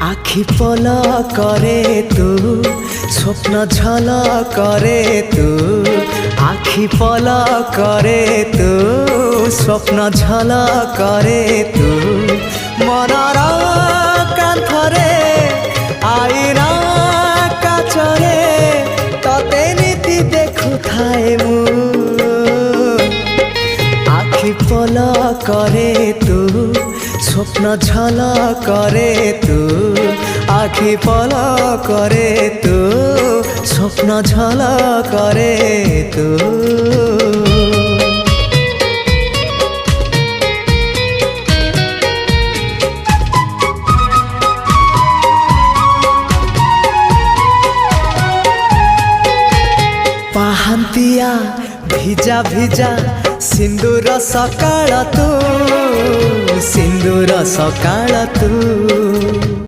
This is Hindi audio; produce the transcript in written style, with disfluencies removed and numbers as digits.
आखि पल करे तू स्वप्न झल करे तू आखि पल करे तू स्वप्न झल करे तू मनर कांथरे आईरा काचरे तते नीति देखु थाए मु आखि पल करे तू स्वप्न झल करे तू आखि पल करे तू स्वप्न झल करे तू पाहांतिया भिजा भिजा सिंदूर सकाळ तू सिंदूर सकाळ तू